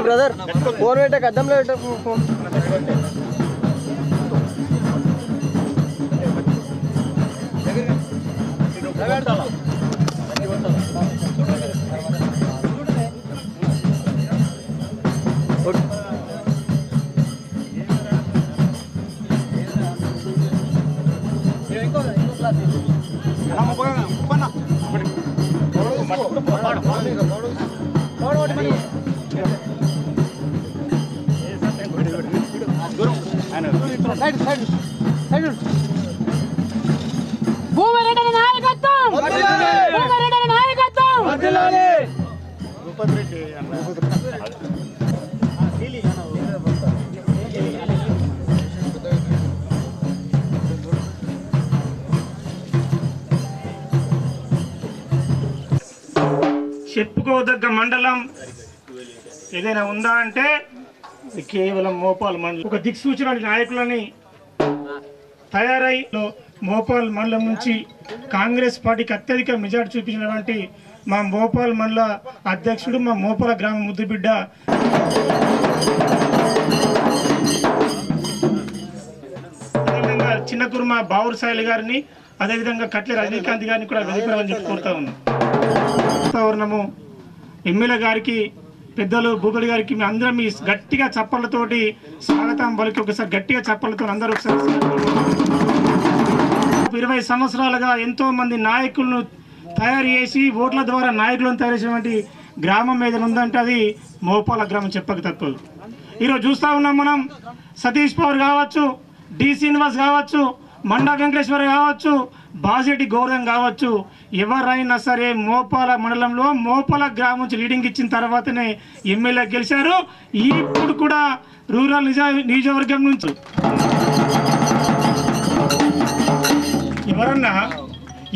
Brother phone పెట్టక అద్దంలో భూమిరెడ్డి నాయకత్వం, భూమిరెడ్డి నాయకత్వం. చెప్పుకోదగ్గ మండలం ఏదైనా ఉందా అంటే కేవలం మోపాల్ మండలం. ఒక దిక్సూచన నాయకులని తయారై మోపాల్ మండలం నుంచి కాంగ్రెస్ పార్టీకి అత్యధిక మెజార్టీ చూపించినటువంటి మా మోపాల్ మండల అధ్యక్షుడు, మా మోపాల గ్రామ ముద్దుబిడ్డ అదేవిధంగా చిన్న కుర్మ బావుర్ సాయిల్ గారిని, అదేవిధంగా కట్ల రజనీకాంత్ గారిని కూడా వెలిపడాలని చెప్పి కోరుతా ఉన్నాం. వాతావరణము ఎమ్మెల్యే గారికి, పెద్దలు భూపతి గారికి మీ అందరం మీ గట్టిగా చప్పళ్ళతోటి స్వాగతం పలికి ఒకసారి గట్టిగా చప్పళ్ళతో అందరూ ఒకసారి 20 సంవత్సరాలుగా ఎంతో మంది నాయకులను తయారు చేసి ఓట్ల ద్వారా నాయకులను తయారు చేసినటువంటి గ్రామం ఏదైనా ఉందంటే అది మోపాల గ్రామం, చెప్పక తప్పదు. ఈరోజు చూస్తూ ఉన్నాం మనం. సతీష్ పవర్ కావచ్చు, డి శ్రీనివాస్ కావచ్చు, మండా వెంకటేశ్వర కావచ్చు, బాజెటి గౌరవం కావచ్చు, ఎవరైనా సరే మోపాల మండలంలో మోపాల గ్రామం నుంచి లీడింగ్ ఇచ్చిన తర్వాతనే ఎమ్మెల్యే గెలిచారు. ఇప్పుడు కూడా రూరల్ నియోజకవర్గం నుంచి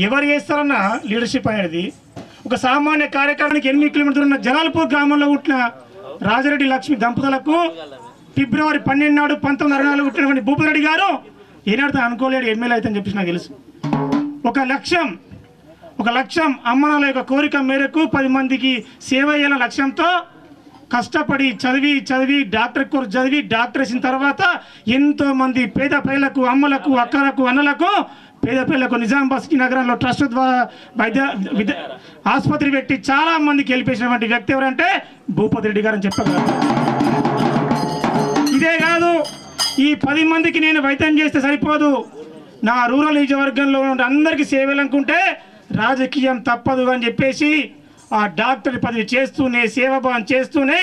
ఎవరు చేస్తారన్నా లీడర్షిప్ అనేది. ఒక సామాన్య కార్యక్రమానికి 8 కిలోమీటర్లు ఉన్న జలాల్పూర్ గ్రామంలో పుట్టిన రాజరెడ్డి లక్ష్మి దంపతులకు ఫిబ్రవరి 12 నాడు 1964 పుట్టినటువంటి భూపతిరెడ్డి గారు ఏనాడుతో అనుకోలేడు ఎమ్మెల్యే అయితే అని చెప్పేసి నాకు తెలుసు. ఒక లక్ష్యం అమ్మనాల యొక్క కోరిక మేరకు 10 మందికి సేవ చేయాల లక్ష్యంతో కష్టపడి చదివి డాక్టర్ కోర్సు చదివి డాక్టర్ వేసిన తర్వాత ఎంతో మంది పేద ప్రజలకు, అమ్మలకు, అక్కలకు, అన్నలకు, పేద ప్రజలకు నిజామాబాద్ నగరంలో ట్రస్ట్ ద్వారా ఆసుపత్రి పెట్టి చాలా మందికి గెలిపేసినటువంటి వ్యక్తి ఎవరంటే భూపతిరెడ్డి గారు అని చెప్పగలరు. ఇదే కాదు, ఈ 10 మందికి నేను వైద్యం చేస్తే సరిపోదు, నా రూరల్ నియోజకవర్గంలో అందరికీ సేవలనుకుంటే రాజకీయం తప్పదు అని చెప్పేసి ఆ డాక్టర్ పదవి చేస్తూనే, సేవాభావం చేస్తూనే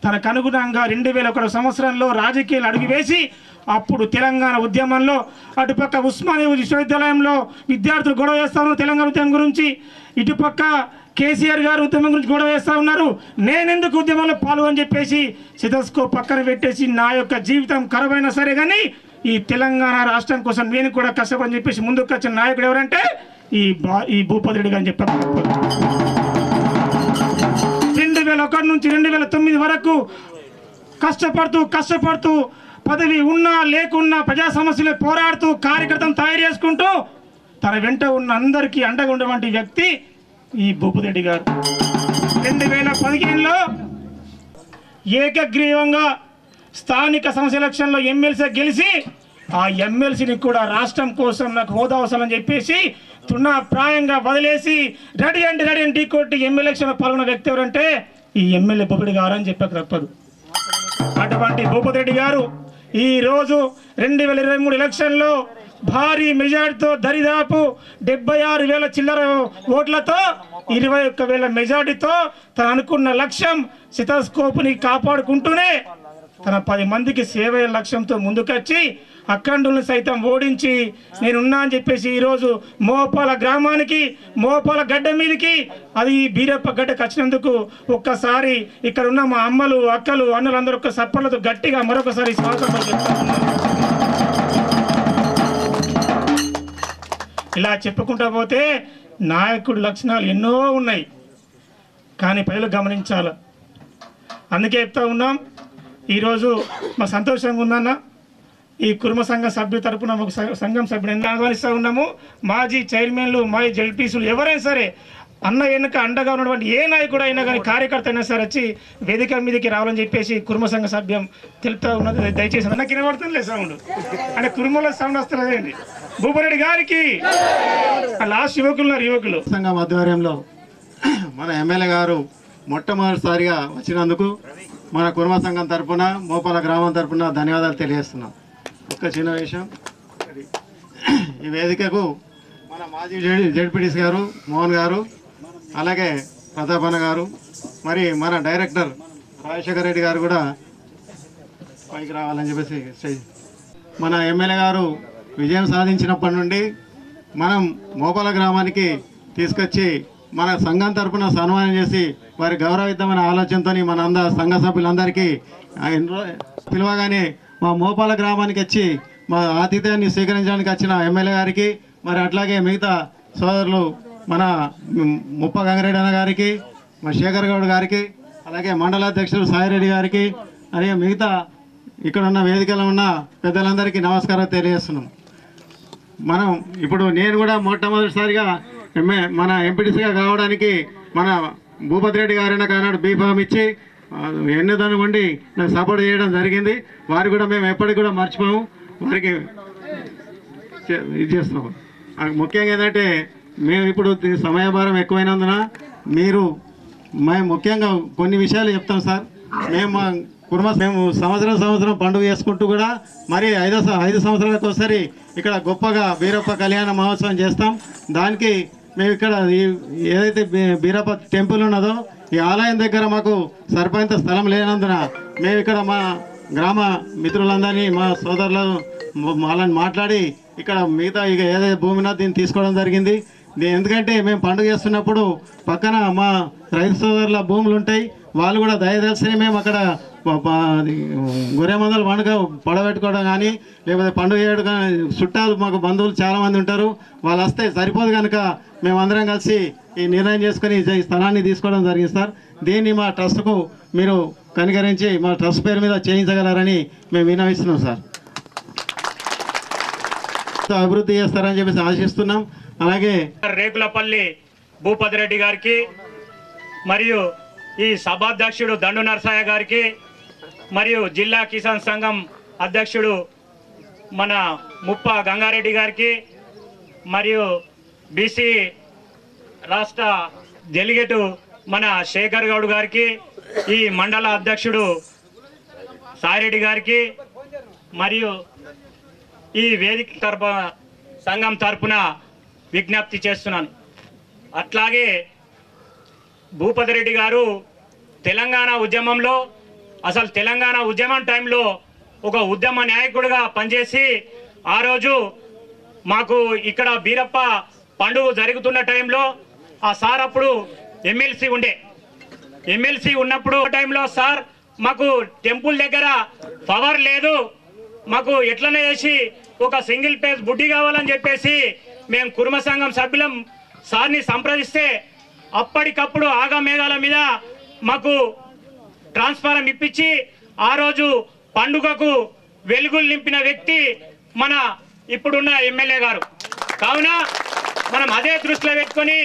తనకు అనుగుణంగా 2001 సంవత్సరంలో రాజకీయాలు అడుగువేసి అప్పుడు తెలంగాణ ఉద్యమంలో అటుపక్క ఉస్మానియా విశ్వవిద్యాలయంలో విద్యార్థులు గొడవ చేస్తాను తెలంగాణ ఉద్యమం గురించి, ఇటుపక్క కేసీఆర్ గారు ఉద్యమం గురించి గొడవ చేస్తూ ఉన్నారు, నేనెందుకు ఉద్యమంలో పాల్గొని చెప్పేసి సిదస్కో పక్కన పెట్టేసి నా యొక్క జీవితం ఖరాబైనా సరే కానీ ఈ తెలంగాణ రాష్ట్రం కోసం నేను కూడా కష్టపడని చెప్పేసి ముందుకు వచ్చిన నాయకుడు ఎవరంటే ఈ భూపతిరెడ్డి గారు అని చెప్పారు. 2001 నుంచి 2009 వరకు కష్టపడుతూ పదవి ఉన్నా లేకున్నా ప్రజా సమస్యలు పోరాడుతూ కార్యకర్తను తయారు చేసుకుంటూ తన వెంట ఉన్న అందరికీ అండగా ఉన్నటువంటి వ్యక్తి ఈ భూపతిరెడ్డి గారు. 2015లో ఏకగ్రీవంగా స్థానిక సంస్థ ఎలక్షన్లో ఎమ్మెల్సీ గెలిచి ఆ ఎమ్మెల్సీని కూడా రాష్ట్రం కోసం నాకు హోదా అవసరం అని చెప్పేసి తృణప్రాయంగా వదిలేసి రెడీ అండి కొట్టి ఎమ్మెల్యే ఎలక్షన్లో పాల్గొన్న వ్యక్తి ఎవరంటే ఈ ఎమ్మెల్యే భూపతిరెడ్డి గారు అని చెప్పక తప్పదు. అటువంటి భూపతిరెడ్డి గారు ఈరోజు 2023 ఎలక్షన్లో భారీ మెజార్టీతో దరిదాపు 76,000 చిల్లర ఓట్లతో 21,000 మెజార్టీతో తను అనుకున్న లక్ష్యం సితస్కోప్ని కాపాడుకుంటూనే తన 10 మందికి సేవ లక్ష్యంతో ముందుకొచ్చి అఖండులను సైతం ఓడించి నేనున్నా అని చెప్పేసి ఈరోజు మోపాల గ్రామానికి, మోపాల గడ్డ మీదకి, అది బీరప్ప గడ్డకు వచ్చినందుకు ఒక్కసారి ఇక్కడ ఉన్న మా అమ్మలు, అక్కలు, అన్నలందరూ ఒక్క సప్పలతో గట్టిగా మరొకసారి స్వాగతం చెప్తాను. ఇలా చెప్పుకుంటా పోతే నాయకుడి లక్షణాలు ఎన్నో ఉన్నాయి, కానీ ప్రజలు గమనించాలి. అందుకే చెప్తా ఉన్నాం. ఈరోజు మా సంతోషంగా ఉందన్న, ఈ కుర్మ సంఘ సభ్యుల తరపున ఒక సంఘం సభ్యుడు ఆహ్వానిస్తూ ఉన్నాము. మాజీ చైర్మన్లు, మాజీ జడ్పీసులు ఎవరైనా సరే అన్న వెనుక అండగా ఉన్నటువంటి ఏ నాయకుడు అయినా కానీ కార్యకర్త అయినా సరే వచ్చి వేదిక మీదకి రావాలని చెప్పేసి కుర్మ సంఘ సభ్యం తెలుపుతూ ఉన్నది. దయచేసి నాకు వినబడుతుంది లేదు సౌండ్ అంటే కుర్మలో సౌండ్ వస్తున్నదండి. భూపారెడ్డి గారికి లాస్ట్ యువకులు సంఘం ఆధ్వర్యంలో మన ఎమ్మెల్యే గారు మొట్టమొదటిసారిగా వచ్చినందుకు మన కుర్మ సంఘం తరఫున మోపాల గ్రామం తరఫున ధన్యవాదాలు తెలియజేస్తున్నాం. ఒక చిన్న విషయం, ఈ వేదికకు మన మాజీ జెడ్పీటీసీ గారు మోహన్ గారు, అలాగే ప్రతాపన్న గారు, మరి మన డైరెక్టర్ రాజశేఖర రెడ్డి గారు కూడా పైకి రావాలని చెప్పేసి మన ఎమ్మెల్యే గారు విజయం సాధించినప్పటి నుండి మనం మోపాల గ్రామానికి తీసుకొచ్చి మన సంఘం తరఫున సన్మానం చేసి వారి గౌరవయుతమైన ఆలోచనతో మన సంఘ సభ్యులందరికీ పిలవగానే మా మోపాల గ్రామానికి వచ్చి మా ఆతిథ్యాన్ని స్వీకరించడానికి వచ్చిన ఎమ్మెల్యే గారికి, మరి అట్లాగే మిగతా సోదరులు మన ముప్ప గంగారెడ్డి అన్న గారికి, మా శేఖర్ గౌడ్ గారికి, అలాగే మండలాధ్యక్షులు సాయిరెడ్డి గారికి, అలాగే మిగతా ఇక్కడ ఉన్న వేదికలో ఉన్న పెద్దలందరికీ నమస్కారం తెలియజేస్తున్నాం. మనం ఇప్పుడు నేను కూడా మొట్టమొదటిసారిగా మన ఎంపీటీసీగా కావడానికి మన భూపతిరెడ్డి గారు నాకు ఆనాడు బీఫామ్ ఇచ్చి ఎన్నిదనుకోండి నాకు సపోర్ట్ చేయడం జరిగింది. వారు కూడా మేము ఎప్పటికి కూడా మర్చిపోము, వారికి ఇది చేస్తున్నాము. ముఖ్యంగా ఏంటంటే మేము ఇప్పుడు సమయభారం ఎక్కువైనందున మేము ముఖ్యంగా కొన్ని విషయాలు చెప్తాం సార్. మేము సంవత్సరం పండుగ చేసుకుంటూ కూడా మరి 5 సంవత్సరాలకు ఒకసారి ఇక్కడ గొప్పగా బీరప్ప కళ్యాణ మహోత్సవం చేస్తాం. దానికి మేము ఇక్కడ ఏదైతే బీరప్ప టెంపుల్ ఉన్నదో ఈ ఆలయం దగ్గర మాకు సరిపోయేంత స్థలం లేనందున మేము ఇక్కడ మా గ్రామ మిత్రులందరినీ మా సోదరులను వాళ్ళని మాట్లాడి ఇక్కడ మిగతా ఇక ఏదైతే భూమినా దీన్ని తీసుకోవడం జరిగింది. ఎందుకంటే మేము పండుగ చేస్తున్నప్పుడు పక్కన మా రైతు సోదరుల భూములు ఉంటాయి, వాళ్ళు కూడా దయదర్శని మేము అక్కడ గొర్రె మందలు పండుగ పొడబెట్టుకోవడం కానీ లేకపోతే పండుగ చేయడం కానీ చుట్టాలు మాకు బంధువులు చాలామంది ఉంటారు, వాళ్ళు వస్తే సరిపోదు కనుక మేమందరం కలిసి ఈ నిర్ణయం చేసుకుని ఈ స్థలాన్ని తీసుకోవడం జరిగింది సార్. దీన్ని మా ట్రస్ట్కు మీరు కనికరించి మా ట్రస్ట్ పేరు మీద చేయించగలరని మేము విన్నవిస్తున్నాం సార్. అభివృద్ధి చేస్తారని చెప్పేసి ఆశిస్తున్నాం. అలాగే రేకులపల్లి భూపతిరెడ్డి గారికి మరియు ఈ సభాధ్యక్షుడు దండు నరసయ్య గారికి మరియు జిల్లా కిసాన్ సంఘం అధ్యక్షుడు మన ముప్ప గంగారెడ్డి గారికి మరియు బీసీ రాష్ట్ర డెలిగేటు మన శేఖర్ గౌడ్ గారికి, ఈ మండల అధ్యక్షుడు సాయిరెడ్డి గారికి మరియు ఈ వేదిక సంఘం తరపున విజ్ఞప్తి చేస్తున్నాను. అట్లాగే భూపతిరెడ్డి గారు తెలంగాణ ఉద్యమంలో అసలు తెలంగాణ ఉద్యమం టైంలో ఒక ఉద్యమ నాయకుడిగా పనిచేసి ఆ రోజు మాకు ఇక్కడ బీరప్ప పండుగ జరుగుతున్న టైంలో ఆ సార్ అప్పుడు ఎమ్మెల్సీ ఉన్నప్పుడు టైంలో సార్ మాకు టెంపుల్ దగ్గర పవర్ లేదు, మాకు ఎట్లనే చేసి ఒక సింగిల్ పేజ్ బుడ్డి కావాలని చెప్పేసి మేము కుర్మ సంఘం సభ్యులం సార్ని సంప్రదిస్తే అప్పటికప్పుడు ఆగమేఘాల మీద మాకు ట్రాన్స్ఫారం ఇప్పించి ఆ రోజు పండుగకు వెలుగులు నింపిన వ్యక్తి మన ఇప్పుడున్న ఎమ్మెల్యే గారు. కావున మనం అదే దృష్టిలో పెట్టుకొని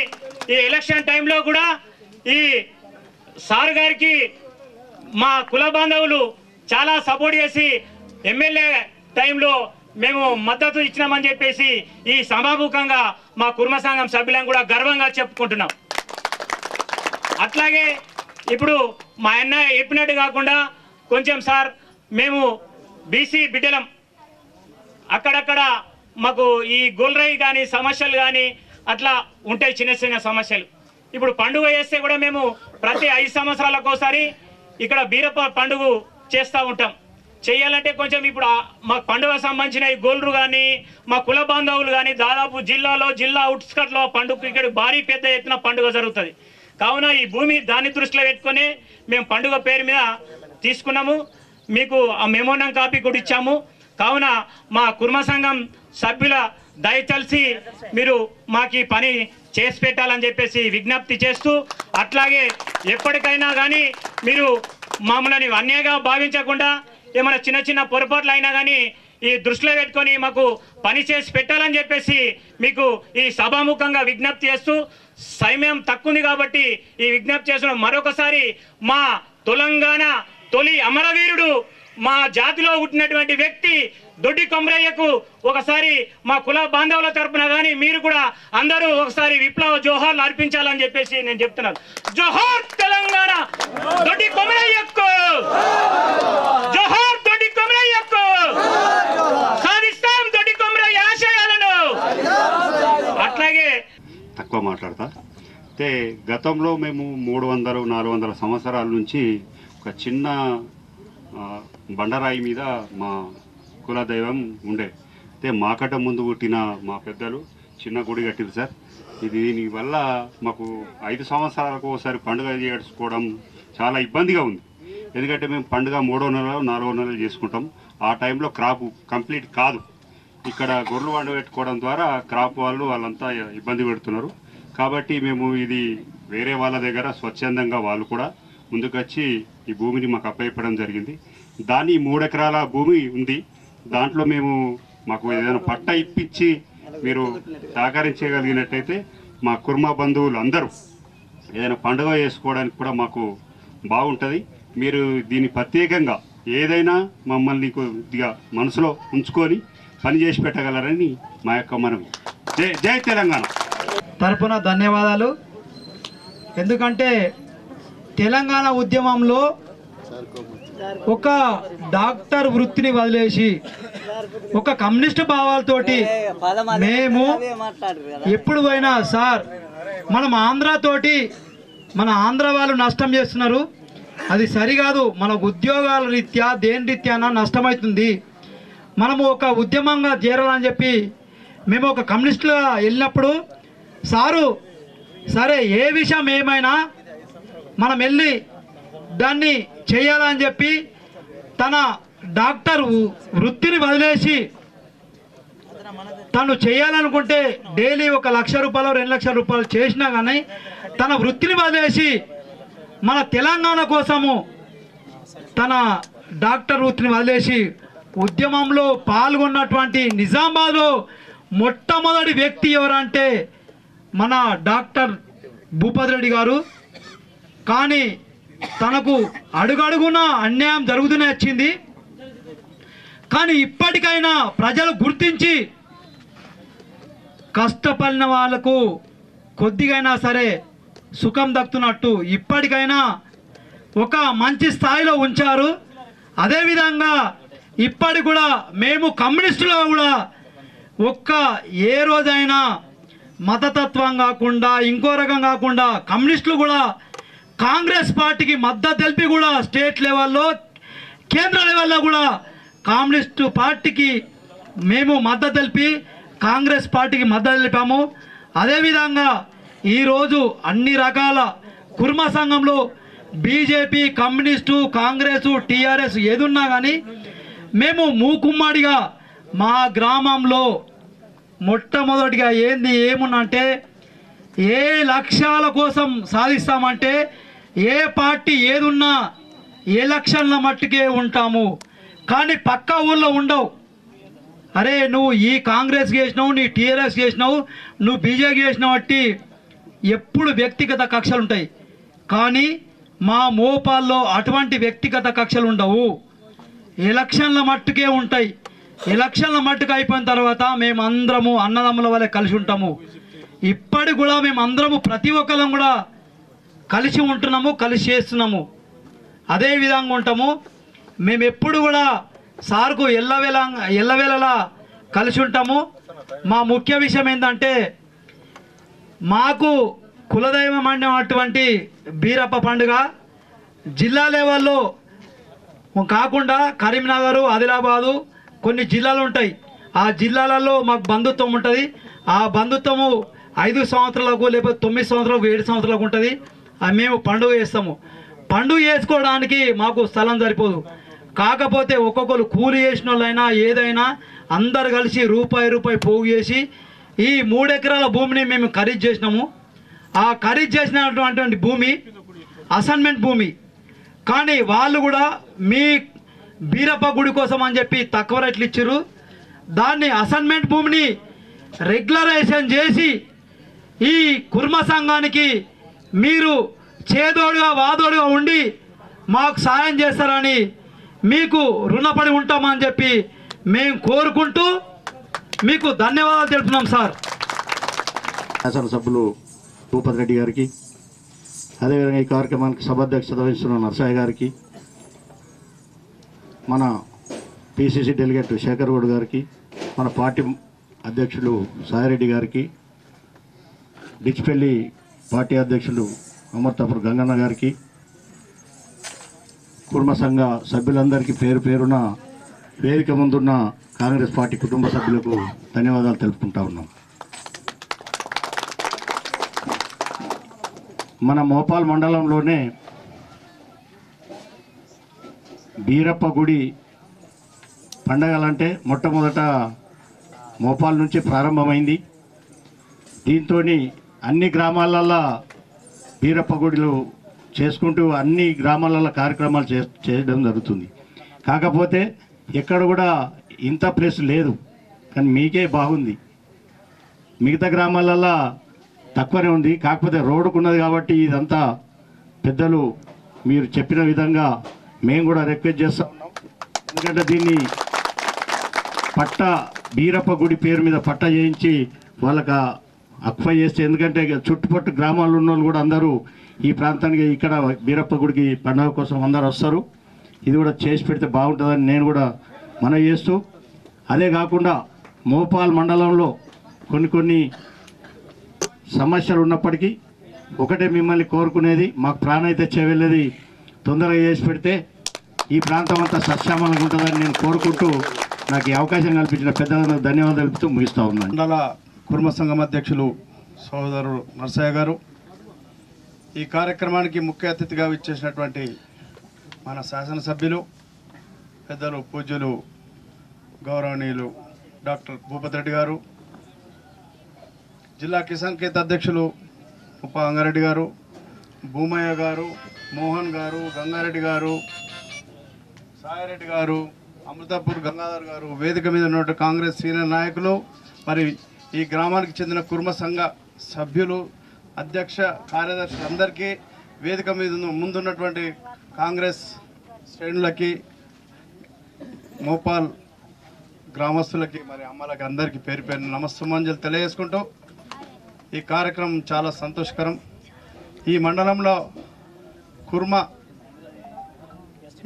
ఈ ఎలక్షన్ టైంలో కూడా ఈ సార్ గారికి మా కుల బాంధవులు చాలా సపోర్ట్ చేసి ఎమ్మెల్యే టైంలో మేము మద్దతు ఇచ్చినామని చెప్పేసి ఈ సభాముఖంగా మా కుర్మ సంఘం సభ్యులను కూడా గర్వంగా చెప్పుకుంటున్నాం. అట్లాగే ఇప్పుడు మా అన్న చెప్పినట్టు కాకుండా కొంచెం సార్ మేము బీసీ బిడ్డలం, అక్కడక్కడ మాకు ఈ గొల్రై కానీ సమస్యలు కానీ అట్లా ఉంటాయి, చిన్న చిన్న సమస్యలు. ఇప్పుడు పండుగ చేస్తే కూడా మేము ప్రతి 5 సంవత్సరాలకు ఒకసారి ఇక్కడ బీరప్ప పండుగ చేస్తూ ఉంటాం. చేయాలంటే కొంచెం ఇప్పుడు మా పండుగ సంబంధించిన ఈ గోల్రు కానీ మా కుల బాంధవులు కానీ దాదాపు జిల్లా అవుట్స్కట్లో పండుగ ఇక్కడ భారీ పెద్ద ఎత్తున పండుగ జరుగుతుంది. కావున ఈ భూమి దాన్ని దృష్టిలో పెట్టుకొని మేము పండుగ పేరు మీద తీసుకున్నాము, మీకు ఆ మెమోనం కాపీ కూడా ఇచ్చాము. కావున మా కుర్మ సంఘం సభ్యుల దయచలిసి మీరు మాకు పని చేసి పెట్టాలని చెప్పేసి విజ్ఞప్తి చేస్తూ, అట్లాగే ఎప్పటికైనా కానీ మీరు మమ్మల్ని అన్యాయంగా భావించకుండా ఏమైనా చిన్న చిన్న పొరపాట్లు అయినా కానీ ఈ దృష్టిలో పెట్టుకొని మాకు పని చేసి పెట్టాలని చెప్పేసి మీకు ఈ సభాముఖంగా విజ్ఞప్తి చేస్తూ సమయం తక్కువ ఉంది కాబట్టి ఈ విజ్ఞప్తి చేస్తున్నాం. మరొకసారి మా తెలంగాణ తొలి అమరవీరుడు, మా జాతిలో పుట్టినటువంటి వ్యక్తి దొడ్డి కొమరయ్యకు ఒకసారి మా కుల బాంధవుల తరపున కానీ మీరు కూడా అందరూ ఒకసారి విప్లవ జోహార్లు అర్పించాలని చెప్పేసి నేను చెప్తున్నాను. జోహార్ తెలంగాణ దొడ్డి కొమరయ్యకు, జోహార్ దొడ్డి కొమరయ్యకు, సాధిస్తాం దొడ్డి కొమరయ్య ఆశయాలను. అట్లాగే తక్కువ మాట్లాడతా అయితే గతంలో మేము 300-400 సంవత్సరాల నుంచి ఒక చిన్న బండరాయి మీద మా కులదైవం ఉండే. అయితే మాకట ముందు పుట్టిన మా పెద్దలు చిన్న గుడి కట్టింది సార్. దీనివల్ల మాకు 5 సంవత్సరాలకు ఒకసారి పండుగ చేసుకోవడం చాలా ఇబ్బందిగా ఉంది. ఎందుకంటే మేము పండుగ 3వ నెలలో 4వ నెలలో చేసుకుంటాం. ఆ టైంలో క్రాప్ కంప్లీట్ కాదు. ఇక్కడ గొర్రెలు వండ పెట్టుకోవడం ద్వారా క్రాప్ వాళ్ళంతా ఇబ్బంది పెడుతున్నారు. కాబట్టి మేము ఇది వేరే వాళ్ళ దగ్గర స్వచ్ఛందంగా వాళ్ళు కూడా ముందుకొచ్చి ఈ భూమిని మాకు అప్పచెప్పడం జరిగింది. దాన్ని 3 ఎకరాల భూమి ఉంది. దాంట్లో మాకు ఏదైనా పట్ట ఇప్పించి మీరు సహకరించగలిగినట్టయితే మా కుర్మ బంధువులు అందరూ ఏదైనా పండుగ చేసుకోవడానికి కూడా మాకు బాగుంటుంది. మీరు దీన్ని ప్రత్యేకంగా ఏదైనా మమ్మల్ని కొద్దిగా మనసులో ఉంచుకొని పని చేసి పెట్టగలరని మా యొక్క మనం. జై తెలంగాణ తరపున ధన్యవాదాలు. ఎందుకంటే తెలంగాణ ఉద్యమంలో ఒక డాక్టర్ వృత్తిని వదిలేసి ఒక కమ్యూనిస్ట్ భావాలతోటి మేము ఎప్పుడు పోయినా సార్ మనం ఆంధ్రతోటి మన ఆంధ్ర వాళ్ళు నష్టం చేస్తున్నారు, అది సరికాదు, మన ఉద్యోగాల రీత్యా దేని రీత్యాన నష్టమవుతుంది, మనము ఒక ఉద్యమంగా చేరాలని చెప్పి మేము ఒక కమ్యూనిస్టుగా వెళ్ళినప్పుడు సారు సరే ఏ విషయం ఏమైనా మనం వెళ్ళి దాన్ని చేయాలని చెప్పి తన డాక్టర్ వృత్తిని వదిలేసి తను చేయాలనుకుంటే డైలీ 1 లక్ష రూపాయలు 2 లక్షల రూపాయలు చేసినా కానీ తన వృత్తిని వదిలేసి మన తెలంగాణ కోసము తన డాక్టర్ వృత్తిని వదిలేసి ఉద్యమంలో పాల్గొన్నటువంటి నిజామాబాద్లో మొట్టమొదటి వ్యక్తి ఎవరంటే మన డాక్టర్ భూపతి రెడ్డి గారు. కానీ తనకు అడుగడుగున అన్యాయం జరుగుతూనే వచ్చింది. కానీ ఇప్పటికైనా ప్రజలు గుర్తించి కష్టపడిన వాళ్ళకు కొద్దిగైనా సరే సుఖం దక్కుతున్నట్టు ఇప్పటికైనా ఒక మంచి స్థాయిలో ఉంచారు. అదేవిధంగా ఇప్పటి కూడా మేము కమ్యూనిస్టులో కూడా ఏ రోజైనా మతతత్వం కాకుండా ఇంకో రకం కాకుండా కమ్యూనిస్టులు కూడా కాంగ్రెస్ పార్టీకి మద్దతు తెలిపి కూడా స్టేట్ లెవెల్లో కేంద్ర లెవెల్లో కూడా కమ్యూనిస్టు పార్టీకి మేము మద్దతు తెలిపి కాంగ్రెస్ పార్టీకి మద్దతు తెలిపాము. అదేవిధంగా ఈరోజు అన్ని రకాల కుర్మ సంఘంలో బీజేపీ, కమ్యూనిస్టు, కాంగ్రెసు, టీఆర్ఎస్ ఏదున్నా కానీ మేము మూకుమ్మడిగా మా గ్రామంలో మొట్టమొదటిగా ఏమున్నంటే ఏ లక్ష్యాల కోసం సాధిస్తామంటే ఏ పార్టీ ఏదున్నా ఎలక్షన్ల మట్టుకే ఉంటాము, కానీ పక్క ఊళ్ళో ఉండవు. అరే నువ్వు ఈ కాంగ్రెస్ చేసినావు, నీ టీఆర్ఎస్ చేసినావు, నువ్వు బీజేపీ చేసినావు బట్టి ఎప్పుడు వ్యక్తిగత కక్షలు ఉంటాయి. కానీ మా మోపాల్లో అటువంటి వ్యక్తిగత కక్షలు ఉండవు, ఎలక్షన్ల మట్టుకే ఉంటాయి. ఎలక్షన్ల మట్టుకు అయిపోయిన తర్వాత మేమందరము అన్నదమ్ముల వల్లే కలిసి ఉంటాము. ఇప్పటి కూడా మేమందరము ప్రతి ఒక్కరం కూడా కలిసి ఉంటున్నాము, కలిసి చేస్తున్నాము, విధంగా ఉంటాము. మేము ఎప్పుడు కూడా సార్కు ఎల్లవేళలా కలిసి ఉంటాము. మా ముఖ్య విషయం ఏంటంటే మాకు కులదైవం అనేటువంటి బీరప్ప పండుగ జిల్లా లెవెల్లో కాకుండా కరీంనగర్, ఆదిలాబాదు కొన్ని జిల్లాలు ఉంటాయి. ఆ జిల్లాలలో మాకు బంధుత్వం ఉంటుంది. ఆ బంధుత్వము 5 సంవత్సరాలకు లేకపోతే 9 సంవత్సరాలకు 7 సంవత్సరాలకు ఉంటుంది. మేము పండుగ చేస్తాము. పండుగ చేసుకోవడానికి మాకు స్థలం సరిపోదు. కాకపోతే ఒక్కొక్కరు కూలి చేసిన వాళ్ళైనా ఏదైనా అందరు కలిసి రూపాయి పోగు చేసి ఈ 3 ఎకరాల భూమిని మేము ఖరీదు చేసినాము. ఆ ఖరీదు చేసినటువంటి భూమి అసైన్మెంట్ భూమి. కానీ వాళ్ళు కూడా మీ బీరప్ప గుడి కోసం అని చెప్పి తక్కువ రేట్లు ఇచ్చారు. దాన్ని అసైన్మెంట్ భూమిని రెగ్యులరైజేషన్ చేసి ఈ కుర్మ సంఘానికి మీరు చేదోడుగా వాదోడుగా ఉండి మాకు సాయం చేస్తారని మీకు రుణపడి ఉంటామని చెప్పి మేము కోరుకుంటూ మీకు ధన్యవాదాలు తెలుపుతున్నాం సార్. శాసనసభ్యులు భూపతి రెడ్డి గారికి, అదేవిధంగా ఈ కార్యక్రమానికి సభాధ్యక్షత వహిస్తున్న నర్సయ్య గారికి, మన పిసిసి డెలిగేట్ శేఖర్ గౌడ్ గారికి, మన పార్టీ అధ్యక్షులు సాయిరెడ్డి గారికి, డిచ్పల్లి పార్టీ అధ్యక్షులు అమర్తాపూర్ గంగన్న గారికి, కుటుంబ సంఘ సభ్యులందరికీ పేరు పేరున వేదిక ముందున్న కాంగ్రెస్ పార్టీ కుటుంబ సభ్యులకు ధన్యవాదాలు తెలుపుకుంటా ఉన్నాం. మన మోపాల్ మండలంలోనే బీరప్ప గుడి పండగలంటే మొట్టమొదట మోపాల్ నుంచి ప్రారంభమైంది. దీంతో అన్ని గ్రామాలల్లో బీరప్ప గుడిలు చేసుకుంటూ అన్ని గ్రామాలలో కార్యక్రమాలు చేయడం జరుగుతుంది. కాకపోతే ఎక్కడ కూడా ఇంత ప్లేస్ లేదు, కానీ మీకే బాగుంది. మిగతా గ్రామాలల్లో తక్కువనే ఉంది, కాకపోతే రోడ్డుకున్నది కాబట్టి ఇదంతా పెద్దలు మీరు చెప్పిన విధంగా మేము కూడా రిక్వెస్ట్ చేస్తూ ఉన్నాం. ఎందుకంటే దీన్ని పట్ట బీరప్ప గుడి పేరు మీద పట్ట చేయించి వాళ్ళకి అక్వై చేస్తే, ఎందుకంటే చుట్టుపట్టు గ్రామాల్లో ఉన్న వాళ్ళు కూడా అందరూ ఈ ప్రాంతానికి ఇక్కడ బీరప్ప గుడికి పండుగ కోసం అందరూ వస్తారు. ఇది కూడా చేసి పెడితే బాగుంటుందని నేను కూడా మనవి చేస్తూ, అదే కాకుండా మోపాల్ మండలంలో కొన్ని సమస్యలు ఉన్నప్పటికీ ఒకటే మిమ్మల్ని కోరుకునేది, మాకు ప్రాణం అయితే చేయలేదు, తొందరగా చేసి పెడితే ఈ ప్రాంతం అంతా సస్యామలంగా ఉంటుందని నేను కోరుకుంటూ నాకు ఈ అవకాశం కల్పించిన పెద్దలకు ధన్యవాదాలు తెలుపుతూ ముగిస్తూ ఉన్నాను. మండల కుర్మ సంఘం అధ్యక్షులు సోదరుడు నర్సయ్య గారు, ఈ కార్యక్రమానికి ముఖ్య అతిథిగా విచ్చేసినటువంటి మన శాసనసభ్యులు పెద్దలు పూజ్యులు గౌరవనీయులు డాక్టర్ భూపతి రెడ్డి గారు, జిల్లా కిసాన్ కేత్ అధ్యక్షులు ఉప గంగారెడ్డి గారు, భూమయ్య గారు, మోహన్ గారు, గంగారెడ్డి గారు, సాయిరెడ్డి గారు, అమృతాపూర్ గంగాధర్ గారు, వేదిక మీద ఉన్న కాంగ్రెస్ సీనియర్ నాయకులు, మరి ఈ గ్రామానికి చెందిన కుర్మ సంఘ సభ్యులు, అధ్యక్ష కార్యదర్శులు అందరికీ, వేదిక మీద ముందున్నటువంటి కాంగ్రెస్ శ్రేణులకి, మోపాల్ గ్రామస్తులకి, మరి అమ్మలకి అందరికీ పేరు పేరు నమస్సుమాంజలు తెలియజేసుకుంటూ, ఈ కార్యక్రమం చాలా సంతోషకరం. ఈ మండలంలో కుర్మ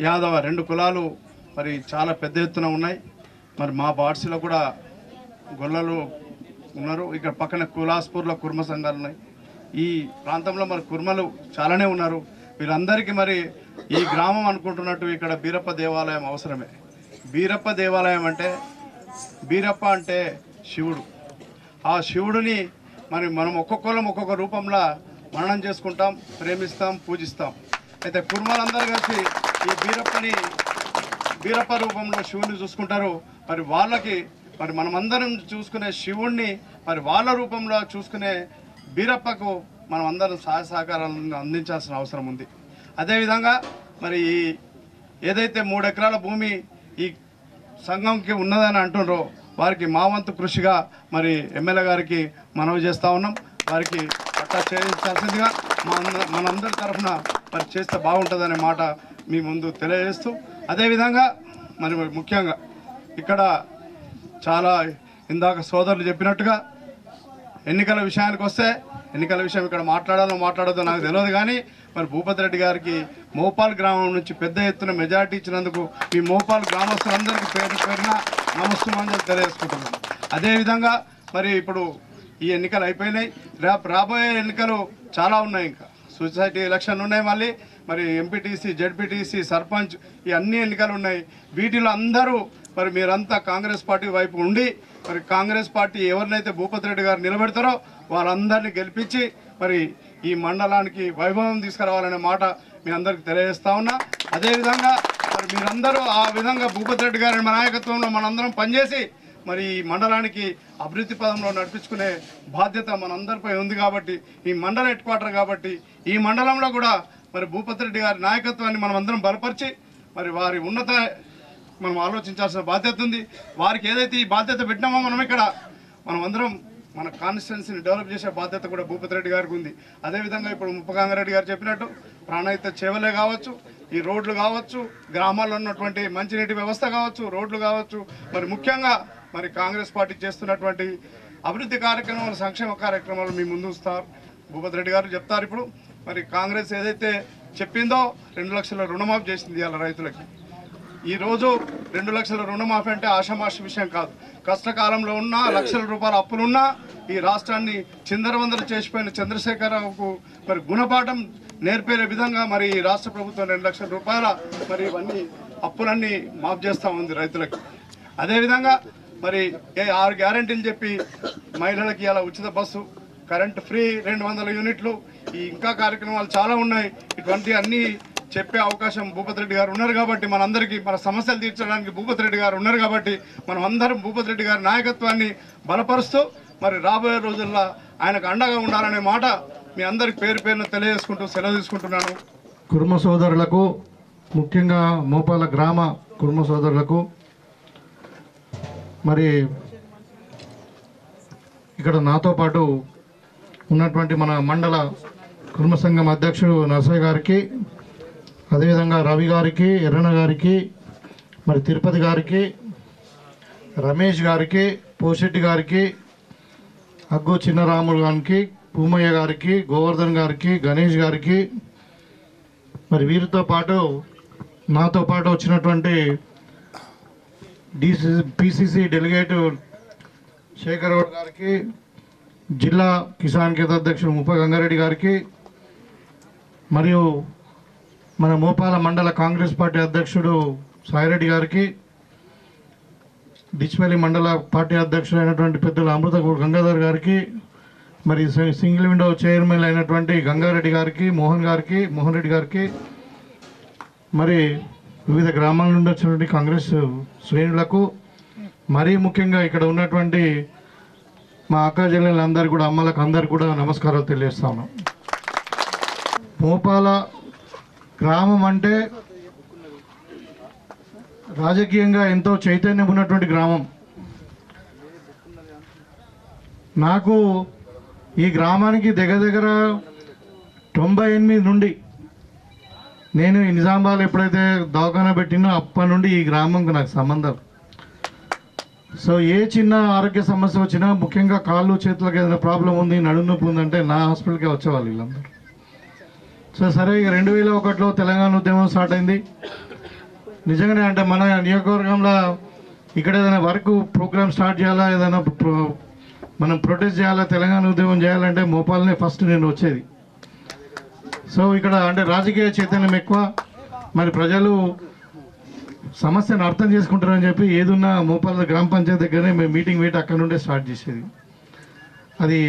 యాదవ రెండు కులాలు మరి చాలా పెద్ద ఎత్తున ఉన్నాయి. మరి మా బాడ్సిలో కూడా గొల్లలు ఉన్నారు, ఇక్కడ పక్కన కులాస్పూర్లో కుర్మ సంఘాలు ఉన్నాయి. ఈ ప్రాంతంలో మరి కుర్మలు చాలానే ఉన్నారు. వీళ్ళందరికీ మరి ఈ గ్రామం అనుకుంటున్నట్టు ఇక్కడ బీరప్ప దేవాలయం అవసరమే. బీరప్ప దేవాలయం అంటే, బీరప్ప అంటే శివుడు. ఆ శివుడిని మరి మనం ఒక్కొక్కరం ఒక్కొక్క రూపంలో మననం చేసుకుంటాం, ప్రేమిస్తాం, పూజిస్తాం. అయితే కుర్మలందరూ కలిసి ఈ బీరప్ప రూపంలో శివుని చూసుకుంటారు. మరి వాళ్ళకి మరి మనమందరం చూసుకునే శివుణ్ణి మరి వాళ్ళ రూపంలో చూసుకునే బీరప్పకు మనం అందరం సహాయ సహకారాలను అందించాల్సిన అవసరం ఉంది. అదేవిధంగా మరి ఏదైతే 3 ఎకరాల భూమి ఈ సంఘంకి ఉన్నదని అంటున్నారో వారికి మా వంతు కృషిగా మరి ఎమ్మెల్యే గారికి మనవి చేస్తూ ఉన్నాం. వారికి పట్టా చేయించాల్సిందిగా మనందరి తరఫున మరి చేస్తే బాగుంటుందనే మాట మీ ముందు తెలియజేస్తూ, అదేవిధంగా మరి ముఖ్యంగా ఇక్కడ చాలా ఇందాక సోదరులు చెప్పినట్టుగా ఎన్నికల విషయానికి వస్తే, ఎన్నికల విషయం ఇక్కడ మాట్లాడదో నాకు తెలియదు, కానీ మరి భూపతి రెడ్డి గారికి మోపాల్ గ్రామం నుంచి పెద్ద ఎత్తున మెజార్టీ ఇచ్చినందుకు మీ మోపాల్ గ్రామస్తులందరికీ పేరున నమస్సుమాంజలు తెలియజేసుకుంటున్నాను. అదేవిధంగా మరి ఇప్పుడు ఈ ఎన్నికలు అయిపోయినాయి, రాబోయే ఎన్నికలు చాలా ఉన్నాయి. ఇంకా సొసైటీ ఎలక్షన్ ఉన్నాయి, మళ్ళీ మరి ఎంపీటీసీ, జెడ్పీటీసీ, సర్పంచ్, ఈ అన్ని ఎన్నికలు ఉన్నాయి. వీటిలో అందరూ మరి మీరంతా కాంగ్రెస్ పార్టీ వైపు ఉండి మరి కాంగ్రెస్ పార్టీ ఎవరినైతే భూపతి రెడ్డి గారు నిలబెడతారో వాళ్ళందరినీ గెలిపించి మరి ఈ మండలానికి వైభవం తీసుకురావాలనే మాట మీ అందరికీ తెలియజేస్తా ఉన్నా. అదేవిధంగా మరి మీరందరూ ఆ విధంగా భూపతి రెడ్డి గారి నాయకత్వంలో మనందరం పనిచేసి మరి ఈ మండలానికి అభివృద్ధి పదంలో నడిపించుకునే బాధ్యత మనందరిపై ఉంది. కాబట్టి ఈ మండల హెడ్ క్వార్టర్ కాబట్టి ఈ మండలంలో కూడా మరి భూపతి రెడ్డి గారి నాయకత్వాన్ని మనం అందరం బలపరిచి మరి వారి ఉన్నత మనం ఆలోచించాల్సిన బాధ్యత ఉంది. వారికి ఏదైతే ఈ బాధ్యత పెట్టినామో మనం అందరం మన కాన్స్టిట్యున్సీని డెవలప్ చేసే బాధ్యత కూడా భూపతి రెడ్డి గారికి ఉంది. అదేవిధంగా ఇప్పుడు ముప్పగంగారెడ్డి గారు చెప్పినట్టు ప్రాణహిత చేవలే కావచ్చు, ఈ రోడ్లు కావచ్చు, గ్రామాల్లో ఉన్నటువంటి మంచినీటి వ్యవస్థ కావచ్చు, రోడ్లు కావచ్చు, మరి ముఖ్యంగా మరి కాంగ్రెస్ పార్టీ చేస్తున్నటువంటి అభివృద్ధి కార్యక్రమాలు, సంక్షేమ కార్యక్రమాలు మీ ముందు ఉంచుతారు. భూపతి రెడ్డి గారు చెప్తారు. ఇప్పుడు మరి కాంగ్రెస్ ఏదైతే చెప్పిందో 2 లక్షల రుణమాఫీ చేసింది ఇవాళ రైతులకి. ఈరోజు 2 లక్షల రుణమాఫీ అంటే ఆషామాషి విషయం కాదు. కష్టకాలంలో ఉన్న లక్షల రూపాయల అప్పులున్నా ఈ రాష్ట్రాన్ని చిందరవందర చేసిపోయిన చంద్రశేఖరరావుకు మరి గుణపాఠం నేర్పే విధంగా మరి ఈ రాష్ట్ర ప్రభుత్వం 2 లక్షల రూపాయల మరి ఇవన్నీ అప్పులన్నీ మాఫ్ చేస్తూ ఉంది రైతులకి. అదేవిధంగా మరి 6 గ్యారెంటీలు చెప్పి మహిళలకి ఇలా ఉచిత బస్సు, కరెంట్ ఫ్రీ 200 యూనిట్లు, ఈ ఇంకా కార్యక్రమాలు చాలా ఉన్నాయి. ఇటువంటి అన్నీ చెప్పే అవకాశం భూపతి రెడ్డి గారు ఉన్నారు కాబట్టి, మనందరికీ మన సమస్యలు తీర్చడానికి భూపతి రెడ్డి గారు ఉన్నారు కాబట్టి మనం అందరం భూపతి రెడ్డి గారి నాయకత్వాన్ని బలపరుస్తూ మరి రాబోయే రోజుల్లో ఆయనకు అండగా ఉండాలనే మాట మీ అందరికి పేరు పేరున తెలియజేసుకుంటూ సెలవు తీసుకుంటున్నాను. కుర్మ సోదరులకు, ముఖ్యంగా మోపాల గ్రామ కుర్మ సోదరులకు, మరి ఇక్కడ నాతో పాటు ఉన్నటువంటి మన మండల కుర్మ సంఘం అధ్యక్షుడు నరసయ్య గారికి, అదేవిధంగా రవి గారికి, ఎర్రన్న గారికి, మరి తిరుపతి గారికి, రమేష్ గారికి, పోషెట్టి గారికి, అగ్గు చిన్నరాములు గారికి, పూమయ్య గారికి, గోవర్ధన్ గారికి, గణేష్ గారికి, మరి వీరితో పాటు నాతో పాటు వచ్చినటువంటి పిసిసి డెలిగేట్ శేఖర్ గౌడ్ గారికి, జిల్లా కిసాన్ కేంద్ర అధ్యక్షుడు ముప్పగంగారెడ్డి గారికి, మరియు మన మోపాల మండల కాంగ్రెస్ పార్టీ అధ్యక్షుడు సాయిరెడ్డి గారికి, డిచ్పల్లి మండల పార్టీ అధ్యక్షుడైనటువంటి పెద్దల అమృత గంగాధర్ గారికి, మరి సింగిల్ విండో చైర్మన్ అయినటువంటి గంగారెడ్డి గారికి, మోహన్ రెడ్డి గారికి, మరి వివిధ గ్రామాల నుండి వచ్చినటువంటి కాంగ్రెస్ శ్రేణులకు, మరీ ముఖ్యంగా ఇక్కడ ఉన్నటువంటి మా అక్క చెల్లెళ్ళందరూ కూడా, అమ్మలకు అందరికీ కూడా నమస్కారాలు తెలియజేస్తాను. మోపాల గ్రామం అంటే రాజకీయంగా ఎంతో చైతన్యం ఉన్నటువంటి గ్రామం. నాకు ఈ గ్రామానికి దగ్గర 98 నుండి నేను ఈ నిజామాబాద్ ఎప్పుడైతే దవాఖానా పెట్టినో అప్పటి నుండి ఈ గ్రామంకి నాకు సంబంధం. సో ఏ చిన్న ఆరోగ్య సమస్య వచ్చినా, ముఖ్యంగా కాళ్ళు చేతులకు ఏదైనా ప్రాబ్లం ఉంది, నడుము నొప్పి ఉందంటే నా హాస్పిటల్కే వచ్చేవాళ్ళు వీళ్ళందరూ. సో సరే, 2001లో తెలంగాణ ఉద్యమం స్టార్ట్ అయింది. నిజంగానే అంటే మన నియోజకవర్గంలో ఇక్కడ ఏదైనా వర్క్ ప్రోగ్రామ్ స్టార్ట్ చేయాలా, ఏదైనా మనం ప్రొటెస్ట్ చేయాలా, తెలంగాణ ఉద్యమం చేయాలంటే మోపాలనే ఫస్ట్ నేను వచ్చేది. సో ఇక్కడ అంటే రాజకీయ చైతన్యం ఎక్కువ, మరి ప్రజలు సమస్యను అర్థం చేసుకుంటారని చెప్పి ఏదున్నా మోపాల గ్రామ పంచాయతీ దగ్గరనే మేము మీటింగ్ పెట్టి అక్కడ నుండే స్టార్ట్ చేసేది. అది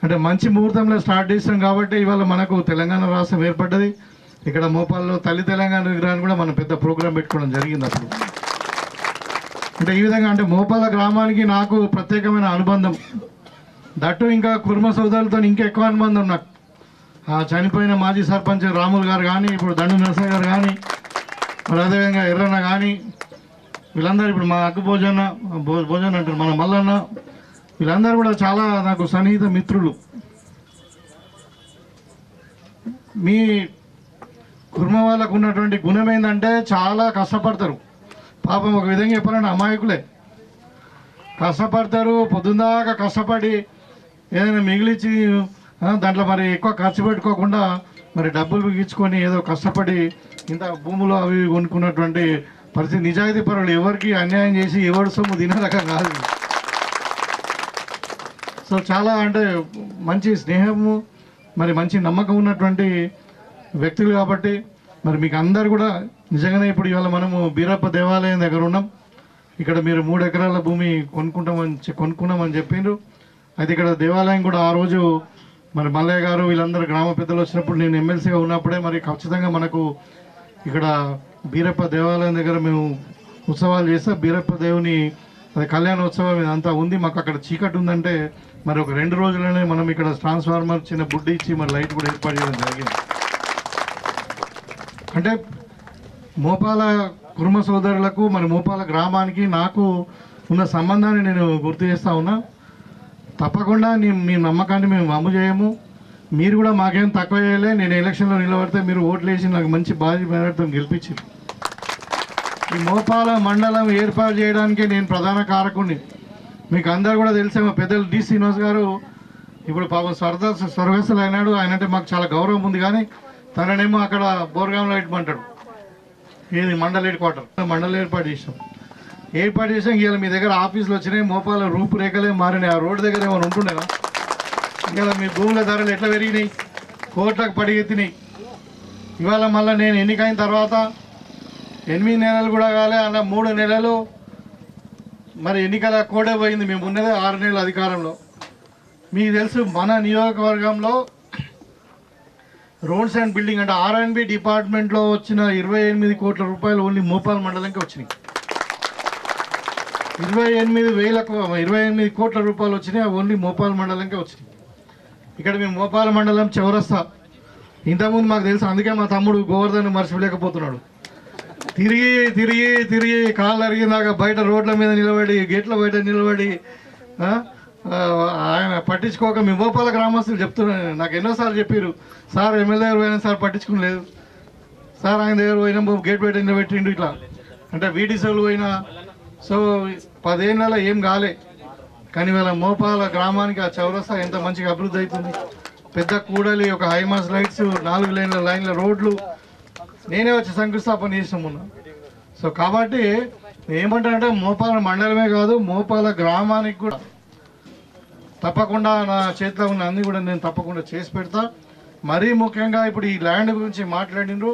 అంటే మంచి ముహూర్తంలో స్టార్ట్ చేస్తాం కాబట్టి ఇవాళ మనకు తెలంగాణ రాష్ట్రం ఏర్పడ్డది. ఇక్కడ మోపాల్లో తల్లి తెలంగాణ విగ్రహాన్ని కూడా మనం పెద్ద ప్రోగ్రాం పెట్టుకోవడం జరిగింది అప్పుడు. అంటే ఈ విధంగా అంటే మోపాల గ్రామానికి నాకు ప్రత్యేకమైన అనుబంధం. దట్టు ఇంకా కుర్మ సోదరులతో ఇంకా ఎక్కువ అనుబంధం నాకు. ఆ చనిపోయిన మాజీ సర్పంచ్ రాములు గారు కానీ, ఇప్పుడు దండు నరసయ్య గారు కానీ, మరి అదేవిధంగా ఎర్రన్న కానీ, వీళ్ళందరూ ఇప్పుడు మా అగ్గు భోజన అంటారు, మన మల్లన్న, వీళ్ళందరూ కూడా చాలా నాకు సన్నిహిత మిత్రులు. మీ కుర్మ వాళ్ళకు ఉన్నటువంటి గుణం ఏంటంటే చాలా కష్టపడతారు. పాపం ఒక విధంగా చెప్పాలంటే అమాయకులే. కష్టపడతారు, పొద్దుందాకా కష్టపడి ఏదైనా మిగిలిచి దాంట్లో మరి ఎక్కువ ఖర్చు పెట్టుకోకుండా మరి డబ్బులు బిగించుకొని ఏదో కష్టపడి ఇంత భూములు అవి కొనుక్కున్నటువంటి పరిస్థితి. నిజాయితీ పరులు, ఎవరికి అన్యాయం చేసి ఎవరి సొమ్ము తినే రకం కాదు. సో చాలా అంటే మంచి స్నేహము, మరి మంచి నమ్మకం ఉన్నటువంటి వ్యక్తులు కాబట్టి మరి మీకు అందరు కూడా నిజంగానే ఇప్పుడు ఇవాళ మనము బీరప్ప దేవాలయం దగ్గర ఉన్నాం. ఇక్కడ మీరు 3 ఎకరాల భూమి కొనుక్కున్నామని చెప్పిండ్రు. అయితే ఇక్కడ దేవాలయం కూడా ఆ రోజు మరి మల్లయ్య గారు వీళ్ళందరూ గ్రామ పెద్దలు వచ్చినప్పుడు, నేను ఎమ్మెల్సీగా ఉన్నప్పుడే మరి ఖచ్చితంగా మనకు ఇక్కడ బీరప్ప దేవాలయం దగ్గర మేము ఉత్సవాలు చేస్తే బీరప్ప దేవుని అది కళ్యాణోత్సవం ఇదంతా ఉంది. మాకు అక్కడ చీకటి ఉందంటే మరి ఒక 2 రోజులనే మనం ఇక్కడ ట్రాన్స్ఫార్మర్ చిన్న బుడ్డి ఇచ్చి మరి లైట్ కూడా ఏర్పాటు చేయడం జరిగింది. అంటే మోపాల కుర్మ సోదరులకు మరి మోపాల గ్రామానికి నాకు ఉన్న సంబంధాన్ని నేను గుర్తు చేస్తూ ఉన్నా. తప్పకుండా మీ నమ్మకాన్ని మేము వమ్ము చేయము. మీరు కూడా మాకేం తక్కువ చేయలే. నేను ఎలక్షన్లో నిలబడితే మీరు ఓట్లు వేసి నాకు మంచి భారీ మేరతో గెలిపించారు. ఈ మోపాల మండలం ఏర్పాటు చేయడానికి నేను ప్రధాన కారకుడిని. మీకు అందరు కూడా తెలిసే మా పెద్దలు డి శ్రీనివాస్ గారు ఇప్పుడు పాపం స్వర్గస్థులు అయినాడు. ఆయన అంటే మాకు చాలా గౌరవం ఉంది. కానీ తననేమో అక్కడ బోర్గాంలో పెట్టమంటాడు. ఏది మండల హెడ్ క్వార్టర్ మండలం ఏర్పాటు చేసాం. ఇవాళ మీ దగ్గర ఆఫీసులు వచ్చినాయి, మోపాల రూపురేఖలే మారినాయి. ఆ రోడ్డు దగ్గర ఏమైనా ఉంటుండేనా? ఇవాళ మీ భూముల ధరలు ఎట్లా పెరిగినాయి, కోట్లకు పడిగెత్తినాయి. ఇవాళ మళ్ళీ నేను ఎన్నికైన తర్వాత 8 నెలలు కూడా కాలే, అలా 3 నెలలు మరి ఎన్నికల కోడే పోయింది. మేము ఉన్నదే 6 నెలల అధికారంలో. మీకు తెలుసు మన నియోజకవర్గంలో రోడ్స్ అండ్ బిల్డింగ్ అంటే R&B డిపార్ట్మెంట్లో వచ్చిన 28 కోట్ల రూపాయలు ఓన్లీ మోపాల మండలంకి వచ్చినాయి. 28 కోట్ల రూపాయలు వచ్చినాయి, ఓన్లీ మోపాల మండలంకే వచ్చినాయి. ఇక్కడ మేము మోపాల మండలం చౌరస్తా ఇంతకుముందు మాకు తెలుసు. అందుకే మా తమ్ముడు గోవర్ధన్ మర్చిపోలేకపోతున్నాడు. తిరిగి తిరిగి తిరిగి కాళ్ళు అరిగినాక బయట రోడ్ల మీద నిలబడి, గేట్ల బయట నిలబడి ఆయన పట్టించుకోక మీ మోపాల గ్రామస్తులు చెప్తున్నాను. నాకు ఎన్నోసార్లు చెప్పారు, సార్ ఎమ్మెల్యే దగ్గర పోయినా సార్ పట్టించుకోలేదు, సార్ ఆయన దగ్గర పోయినా గేట్ బయట నిలబెట్టిండు ఇట్లా అంటే వీడిసోలు పోయినా. సో 10 ఏళ్ళలో ఏం కాలే. కానీ వాళ్ళ మోపాల గ్రామానికి ఆ చౌరస్తా ఎంత మంచిగా అభివృద్ధి అవుతుంది. పెద్ద కూడలి, ఒక హైమాస్ లైట్స్, 4 లైన్ల రోడ్లు నేనే వచ్చి శంకుస్థాపన చేసాం మొన్న. సో కాబట్టి ఏమంటానంటే మోపాల మండలమే కాదు, మోపాల గ్రామానికి కూడా తప్పకుండా నా చేతిలో ఉన్న అన్ని కూడా నేను తప్పకుండా చేసి పెడతా. మరీ ముఖ్యంగా ఇప్పుడు ఈ ల్యాండ్ గురించి మాట్లాడినరు.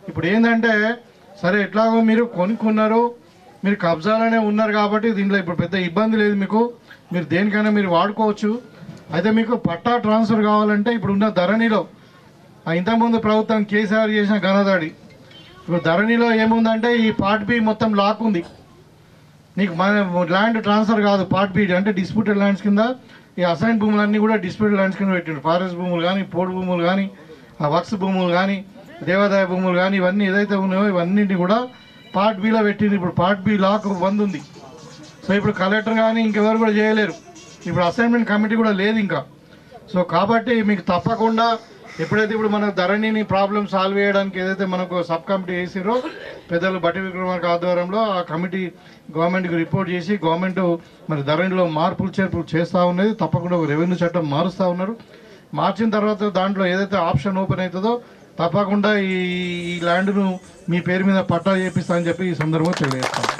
ఇప్పుడు ఏంటంటే సరే ఎట్లాగో మీరు కొనుక్కున్నారు, మీరు కబ్జాలోనే ఉన్నారు కాబట్టి దీంట్లో ఇప్పుడు పెద్ద ఇబ్బంది లేదు మీకు. మీరు దేనికైనా మీరు వాడుకోవచ్చు. అయితే మీకు పట్టా ట్రాన్స్ఫర్ కావాలంటే ఇప్పుడు ఉన్న ధరణిలో ఇంతకుముందు ప్రభుత్వం కేసీఆర్ చేసిన ఘనదాడి. ఇప్పుడు ధరణిలో ఏముందంటే ఈ పార్ట్ బి మొత్తం లాక్ ఉంది. నీకు మన ల్యాండ్ ట్రాన్స్ఫర్ కాదు, పార్ట్ బి అంటే డిస్ప్యూటెడ్ ల్యాండ్స్ కింద ఈ అసైన్ భూములన్నీ కూడా డిస్ప్యూటెడ్ ల్యాండ్స్ కింద పెట్టిండు. ఫారెస్ట్ భూములు కానీ, పోడు భూములు కానీ, వక్స్ భూములు కానీ, దేవాదాయ భూములు కానీ, ఇవన్నీ ఏదైతే ఉన్నాయో ఇవన్నింటినీ కూడా పార్ట్ బిలో పెట్టింది. ఇప్పుడు పార్ట్ బి లాక్ బంద్ ఉంది. సో ఇప్పుడు కలెక్టర్ కానీ ఇంకెవరు కూడా చేయలేరు. ఇప్పుడు అసైన్మెంట్ కమిటీ కూడా లేదు ఇంకా. సో కాబట్టి మీకు తప్పకుండా ఎప్పుడైతే ఇప్పుడు మన ధరణిని ప్రాబ్లం సాల్వ్ చేయడానికి ఏదైతే మనకు సబ్ కమిటీ వేసారో పెద్దలు బట్టి విక్రమార్క ఆధ్వర్యంలో, ఆ కమిటీ గవర్నమెంట్కి రిపోర్ట్ చేసి గవర్నమెంట్ మరి ధరణిలో మార్పులు చేర్పులు చేస్తూ ఉన్నది. తప్పకుండా ఒక రెవెన్యూ చట్టం మారుస్తూ ఉన్నారు. మార్చిన తర్వాత దాంట్లో ఏదైతే ఆప్షన్ ఓపెన్ అవుతుందో తప్పకుండా ఈ ల్యాండ్ను మీ పేరు మీద పట్టా చేపిస్తా అని చెప్పి ఈ సందర్భంగా తెలియజేస్తాను.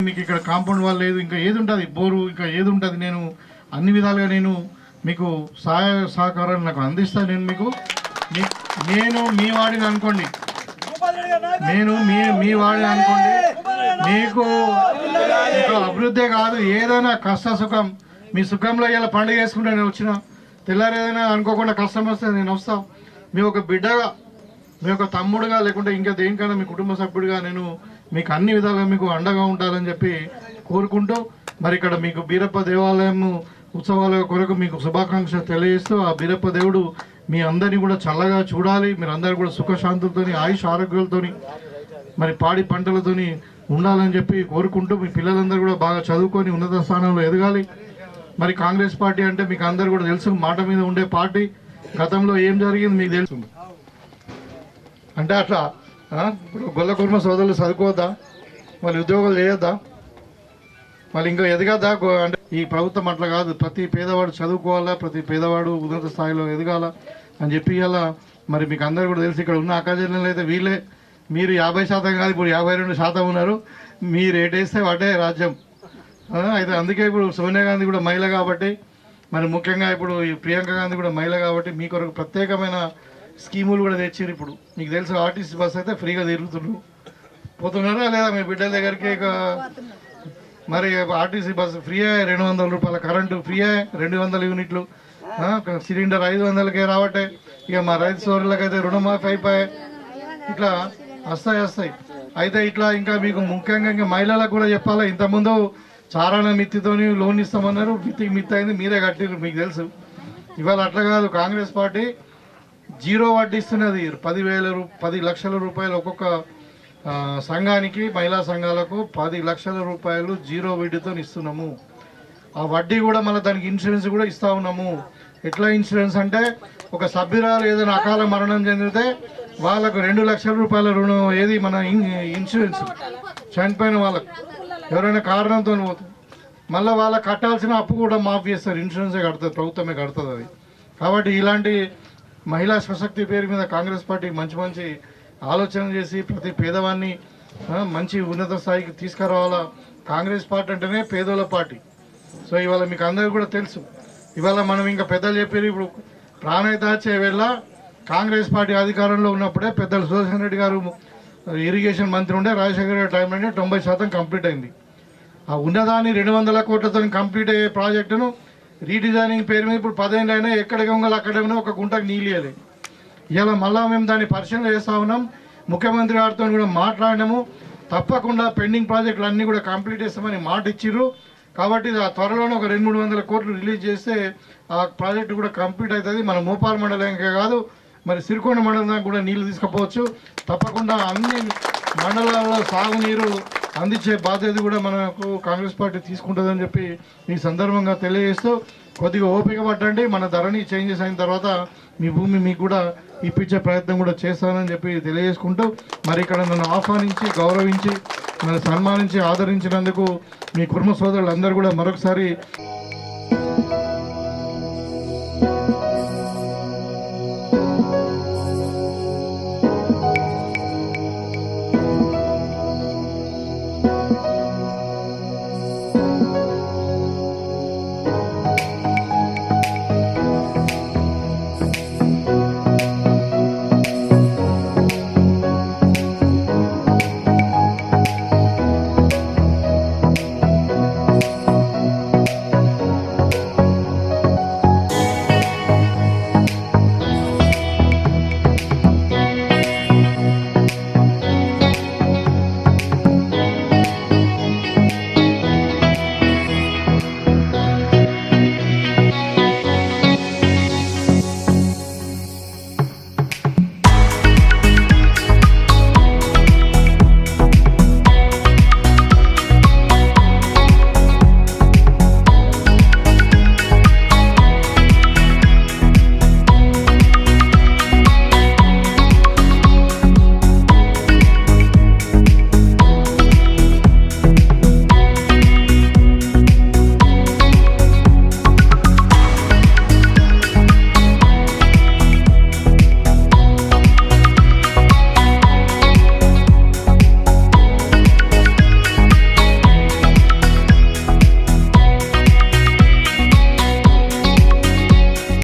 మీకు ఇక్కడ కాంపౌండ్ వాల్ లేదు, ఇంకా ఏది ఉంటుంది, బోరు ఇంకా ఏది ఉంటుంది, నేను అన్ని విధాలుగా నేను మీకు సహాయ సహకారాలు నాకు అందిస్తాను. నేను మీ వాడిని అనుకోండి, మీ వాడిని అనుకోండి. మీకు అభివృద్ధే కాదు, ఏదైనా కష్ట సుఖం మీ సుఖంలో ఇలా పండుగ చేసుకుంటే నేను వచ్చిన తెల్లారి ఏదైనా అనుకోకుండా కష్టం వస్తే నేను వస్తాను. మీ ఒక బిడ్డగా, మీ ఒక తమ్ముడుగా, లేకుంటే ఇంకా దేనికైనా మీ కుటుంబ సభ్యుడిగా నేను మీకు అన్ని విధాలుగా మీకు అండగా ఉండాలని చెప్పి కోరుకుంటూ మరి ఇక్కడ మీకు బీరప్ప దేవాలయం ఉత్సవాల కొరకు మీకు శుభాకాంక్షలు తెలియజేస్తూ ఆ బీరప్ప దేవుడు మీ అందరినీ కూడా చల్లగా చూడాలి. మీరు అందరూ కూడా సుఖశాంతులతో, ఆయుష్ ఆరోగ్యాలతో, మరి పాడి పంటలతో ఉండాలని చెప్పి కోరుకుంటూ మీ పిల్లలందరూ కూడా బాగా చదువుకొని ఉన్నత స్థానంలో ఎదగాలి. మరి కాంగ్రెస్ పార్టీ అంటే మీకు అందరు కూడా తెలుసు, మాట మీద ఉండే పార్టీ. గతంలో ఏం జరిగింది మీకు తెలుసు. అంటే అట్లా ఇప్పుడు గొల్ల కుర్మ సోదరులు చదువుకోవద్దా, వాళ్ళు ఉద్యోగాలు చేయొద్దా, వాళ్ళు ఇంకా ఎదగద్దా? అంటే ఈ ప్రభుత్వం అట్లా కాదు, ప్రతి పేదవాడు చదువుకోవాలా, ప్రతి పేదవాడు ఉన్నత స్థాయిలో ఎదగాల అని చెప్పి ఇలా మరి మీకు అందరూ కూడా తెలిసి ఇక్కడ ఉన్న అక్కజనులు అయితే వీళ్ళే. మీరు 50% కాదు, ఇప్పుడు 52% ఉన్నారు. మీరు ఏటేస్తే వాటే రాజ్యం. అయితే అందుకే ఇప్పుడు సోనియా గాంధీ కూడా మహిళ కాబట్టి, మరి ముఖ్యంగా ఇప్పుడు ఈ ప్రియాంక గాంధీ కూడా మహిళ కాబట్టి మీ కొరకు ప్రత్యేకమైన స్కీములు కూడా తెచ్చారు. ఇప్పుడు మీకు తెలుసు ఆర్టీసీ బస్ అయితే ఫ్రీగా పోతున్నారా లేదా మీ బిడ్డల దగ్గరికి? మరి ఆర్టీసీ బస్సు ఫ్రీయే, 200 రూపాయల కరెంటు ఫ్రీయే, 200 యూనిట్లు సిలిండర్ 500కే రావట్టే. ఇక మా రైతు సోదరులకైతే రుణమాఫీ అయిపోయాయి. ఇట్లా వస్తాయి. అయితే ఇట్లా ఇంకా మీకు ముఖ్యంగా ఇంకా మహిళలకు కూడా చెప్పాలా, ఇంతకుముందు చారాణ మిత్తితోని లోన్ ఇస్తామన్నారు, మిత్తి అయింది, మీరే కట్టిరు, మీకు తెలుసు. ఇవాళ అట్లా కాదు, కాంగ్రెస్ పార్టీ 0 వడ్డీ ఇస్తున్నది. 10 లక్షల రూపాయలు ఒక్కొక్క సంఘానికి, మహిళా సంఘాలకు 10 లక్షల రూపాయలు 0 వడ్డీతో ఇస్తున్నాము. ఆ వడ్డీ కూడా మళ్ళీ దానికి ఇన్సూరెన్స్ కూడా ఇస్తూ ఉన్నాము. ఎట్లా ఇన్సూరెన్స్ అంటే ఒక సభ్యురాలు ఏదైనా అకాల మరణం చెందితే వాళ్ళకు 2 లక్షల రూపాయల రుణం ఏది మన ఇన్సూరెన్స్ చనిపోయిన వాళ్ళకు ఎవరైనా కారణంతో పోతుంది మళ్ళీ వాళ్ళకి కట్టాల్సిన అప్పు కూడా మాఫ్ చేస్తారు. ఇన్సూరెన్సే కడుతుంది, ప్రభుత్వమే కడుతుంది అది. కాబట్టి ఇలాంటి మహిళా స్వశక్తి పేరు మీద కాంగ్రెస్ పార్టీ మంచి మంచి ఆలోచన చేసి ప్రతి పేదవాన్ని మంచి ఉన్నత స్థాయికి తీసుకురావాలా. కాంగ్రెస్ పార్టీ అంటేనే పేదోళ్ళ పార్టీ. సో ఇవాళ మీకు అందరికీ కూడా తెలుసు, ఇవాళ మనం ఇంకా పెద్దలు చెప్పారు, ఇప్పుడు ప్రాణహితాచే వేళ కాంగ్రెస్ పార్టీ అధికారంలో ఉన్నప్పుడే పెద్దలు సుదర్శన్ రెడ్డి గారు ఇరిగేషన్ మంత్రి ఉండే, రాజశేఖర రెడ్డి టైంలోనే 90% కంప్లీట్ అయింది. ఆ ఉన్నదాన్ని 200 కోట్లతో కంప్లీట్ అయ్యే ప్రాజెక్టును రీడిజైనింగ్ పేరు మీద ఇప్పుడు 10 ఏళ్ళు అయినా ఎక్కడికి ఉండాలి అక్కడే ఉన్నా ఒక గుంటకు నీళ్ళు. ఇలా మళ్ళీ మేము దాన్ని పరిశీలన చేస్తూ ఉన్నాం. ముఖ్యమంత్రి గారితో కూడా మాట్లాడినాము. తప్పకుండా పెండింగ్ ప్రాజెక్టులు అన్నీ కూడా కంప్లీట్ చేస్తామని మాట ఇచ్చిర్రు. కాబట్టి ఆ త్వరలోనే ఒక 200-300 కోట్లు రిలీజ్ చేస్తే ఆ ప్రాజెక్టు కూడా కంప్లీట్ అవుతుంది. మన మోపాల్ మండలంకే కాదు, మరి సిరికొండ మండలం కూడా నీళ్లు తీసుకుపోవచ్చు. తప్పకుండా అన్ని మండలాల్లో సాగునీరు అందించే బాధ్యత కూడా మనకు కాంగ్రెస్ పార్టీ తీసుకుంటుందని చెప్పి ఈ సందర్భంగా తెలియజేస్తూ, కొద్దిగా ఓపిక పట్టండి. మన ధరని చేంజెస్ అయిన తర్వాత మీ భూమి మీకు కూడా ఇప్పించే ప్రయత్నం కూడా చేస్తానని చెప్పి తెలియజేసుకుంటూ, మరి ఇక్కడ నన్ను ఆహ్వానించి గౌరవించి నన్ను సన్మానించి ఆదరించినందుకు మీ కుటుంబ సోదరులందరూ కూడా మరొకసారి